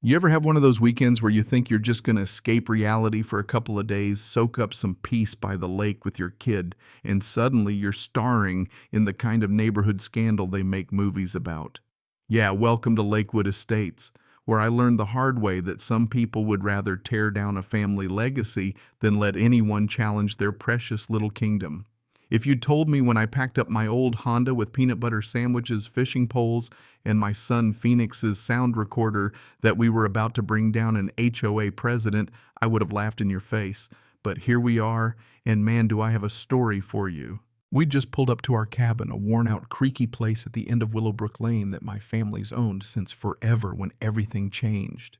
You ever have one of those weekends where you think you're just going to escape reality for a couple of days, soak up some peace by the lake with your kid, and suddenly you're starring in the kind of neighborhood scandal they make movies about? Yeah, welcome to Lakewood Estates, where I learned the hard way that some people would rather tear down a family legacy than let anyone challenge their precious little kingdom. If you'd told me when I packed up my old Honda with peanut butter sandwiches, fishing poles, and my son Phoenix's sound recorder that we were about to bring down an HOA president, I would have laughed in your face. But here we are, and man, do I have a story for you. We just pulled up to our cabin, a worn-out, creaky place at the end of Willowbrook Lane that my family's owned since forever when everything changed.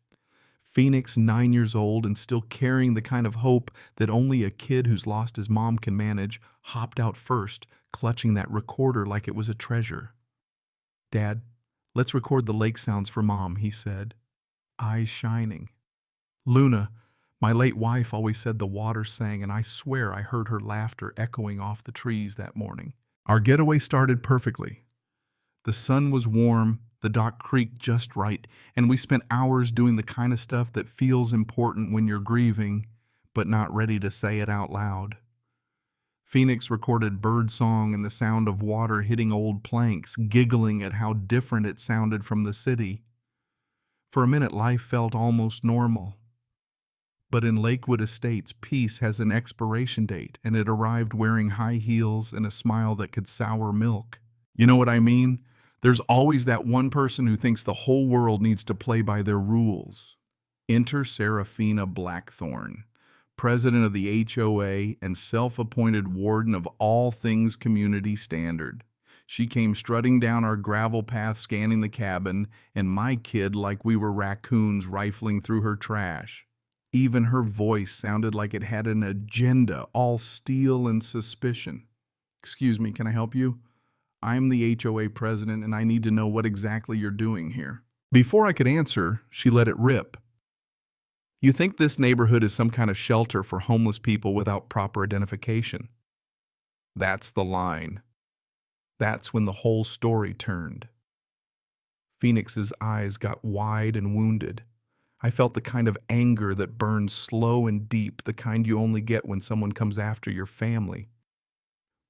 Phoenix, 9 years old and still carrying the kind of hope that only a kid who's lost his mom can manage, hopped out first, clutching that recorder like it was a treasure. "Dad, let's record the lake sounds for Mom," he said, eyes shining. Luna, my late wife, always said the water sang, and I swear I heard her laughter echoing off the trees that morning. Our getaway started perfectly. The sun was warm, the dock creaked just right, and we spent hours doing the kind of stuff that feels important when you're grieving, but not ready to say it out loud. Phoenix recorded birdsong and the sound of water hitting old planks, giggling at how different it sounded from the city. For a minute, life felt almost normal. But in Lakewood Estates, peace has an expiration date, and it arrived wearing high heels and a smile that could sour milk. You know what I mean? There's always that one person who thinks the whole world needs to play by their rules. Enter Serafina Blackthorne, president of the HOA and self-appointed warden of all things community standard. She came strutting down our gravel path, scanning the cabin, and my kid like we were raccoons rifling through her trash. Even her voice sounded like it had an agenda, all steel and suspicion. "Excuse me, can I help you? I'm the HOA president, and I need to know what exactly you're doing here." Before I could answer, she let it rip. "You think this neighborhood is some kind of shelter for homeless people without proper identification?" That's the line. That's when the whole story turned. Phoenix's eyes got wide and wounded. I felt the kind of anger that burns slow and deep, the kind you only get when someone comes after your family.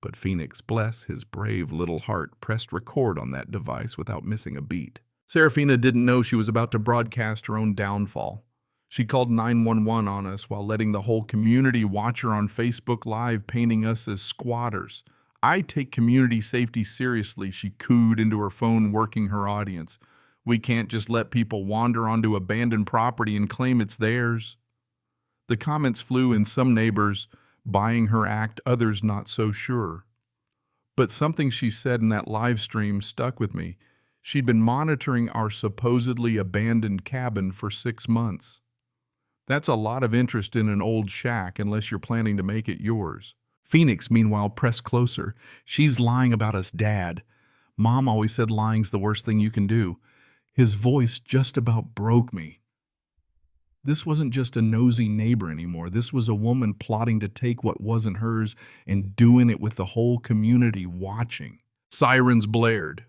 But Phoenix, bless his brave little heart, pressed record on that device without missing a beat. Serafina didn't know she was about to broadcast her own downfall. She called 911 on us while letting the whole community watch her on Facebook Live, painting us as squatters. "I take community safety seriously," she cooed into her phone, working her audience. "We can't just let people wander onto abandoned property and claim it's theirs." The comments flew in, some neighbors buying her act, others not so sure. But something she said in that live stream stuck with me. She'd been monitoring our supposedly abandoned cabin for 6 months. That's a lot of interest in an old shack unless you're planning to make it yours. Phoenix, meanwhile, pressed closer. "She's lying about us, Dad. Mom always said lying's the worst thing you can do." His voice just about broke me. This wasn't just a nosy neighbor anymore. This was a woman plotting to take what wasn't hers and doing it with the whole community watching. Sirens blared.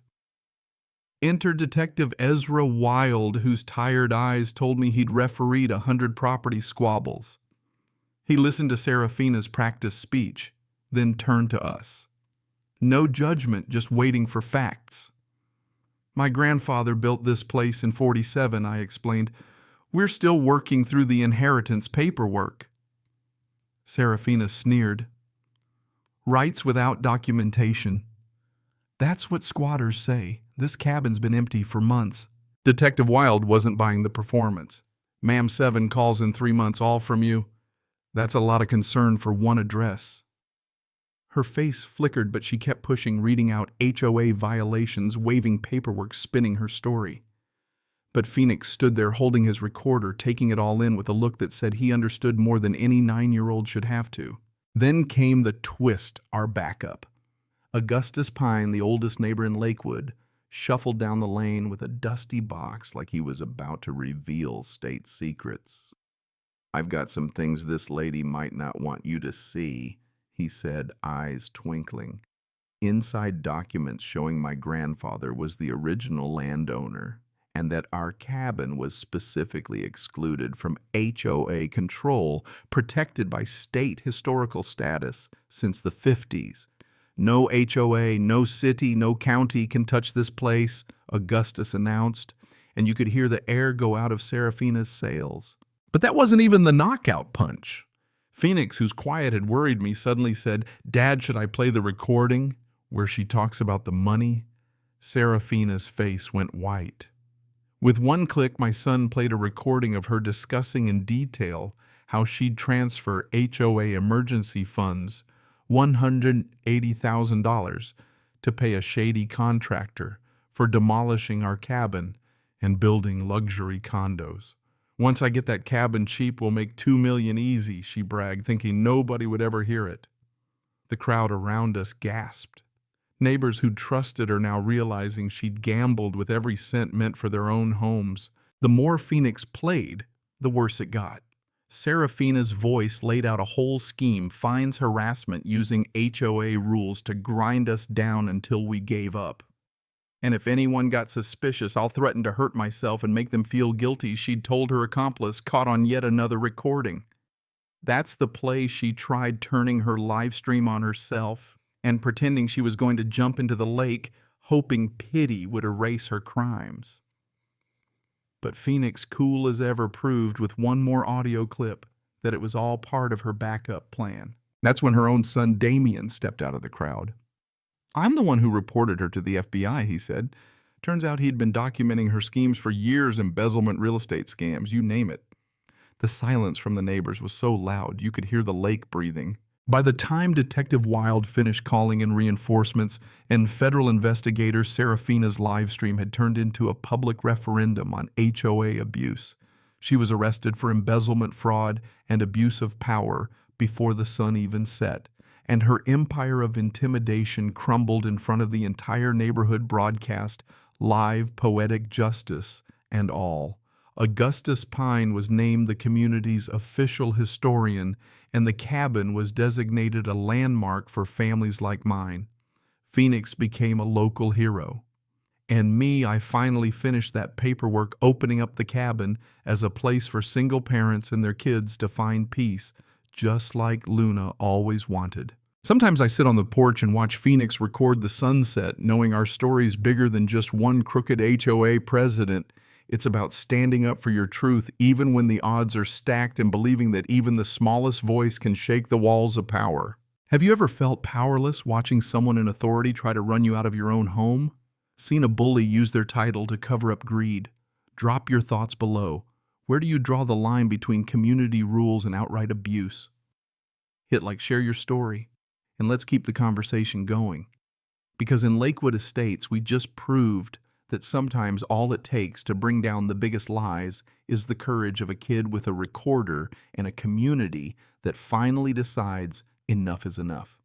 Enter Detective Ezra Wild, whose tired eyes told me he'd refereed 100 property squabbles. He listened to Serafina's practice speech, then turned to us. No judgment, just waiting for facts. "My grandfather built this place in '47, I explained. "We're still working through the inheritance paperwork." Serafina sneered. "Rights without documentation. That's what squatters say. This cabin's been empty for months." Detective Wild wasn't buying the performance. "Ma'am 7 calls in 3 months, all from you. That's a lot of concern for one address." Her face flickered, but she kept pushing, reading out HOA violations, waving paperwork, spinning her story. But Phoenix stood there holding his recorder, taking it all in with a look that said he understood more than any 9-year-old should have to. Then came the twist, our backup. Augustus Pine, the oldest neighbor in Lakewood, shuffled down the lane with a dusty box like he was about to reveal state secrets. "I've got some things this lady might not want you to see," he said, eyes twinkling. "Inside documents showing my grandfather was the original landowner, and that our cabin was specifically excluded from HOA control, protected by state historical status since the 50s. No HOA, no city, no county can touch this place, Augustus announced, and you could hear the air go out of Serafina's sails. But that wasn't even the knockout punch. Phoenix, whose quiet had worried me, suddenly said, "Dad, should I play the recording where she talks about the money?" Serafina's face went white. With one click, my son played a recording of her discussing in detail how she'd transfer HOA emergency funds, $180,000, to pay a shady contractor for demolishing our cabin and building luxury condos. "Once I get that cabin cheap, we'll make $2 million easy," she bragged, thinking nobody would ever hear it. The crowd around us gasped. Neighbors who trusted her now realizing she'd gambled with every cent meant for their own homes. The more Phoenix played, the worse it got. Serafina's voice laid out a whole scheme, fines, harassment, using HOA rules to grind us down until we gave up. And if anyone got suspicious, I'll threaten to hurt myself and make them feel guilty, she'd told her accomplice, caught on yet another recording. That's the play she tried, turning her live stream on herself and pretending she was going to jump into the lake, hoping pity would erase her crimes. But Phoenix, cool as ever, proved with one more audio clip that it was all part of her backup plan. That's when her own son Damien stepped out of the crowd. "I'm the one who reported her to the FBI," he said. Turns out he'd been documenting her schemes for years, embezzlement, real estate scams, you name it. The silence from the neighbors was so loud you could hear the lake breathing. By the time Detective Wild finished calling in reinforcements and federal investigators, Serafina's live stream had turned into a public referendum on HOA abuse. She was arrested for embezzlement, fraud, and abuse of power before the sun even set, and her empire of intimidation crumbled in front of the entire neighborhood, broadcast live, poetic justice and all. Augustus Pine was named the community's official historian, and the cabin was designated a landmark for families like mine. Phoenix became a local hero. And me, I finally finished that paperwork, opening up the cabin as a place for single parents and their kids to find peace, just like Luna always wanted. Sometimes I sit on the porch and watch Phoenix record the sunset, knowing our story's bigger than just one crooked HOA president. It's about standing up for your truth even when the odds are stacked, and believing that even the smallest voice can shake the walls of power. Have you ever felt powerless watching someone in authority try to run you out of your own home? Seen a bully use their title to cover up greed? Drop your thoughts below. Where do you draw the line between community rules and outright abuse? Hit like, share your story, and let's keep the conversation going. Because in Lakewood Estates, we just proved that sometimes all it takes to bring down the biggest lies is the courage of a kid with a recorder and a community that finally decides enough is enough.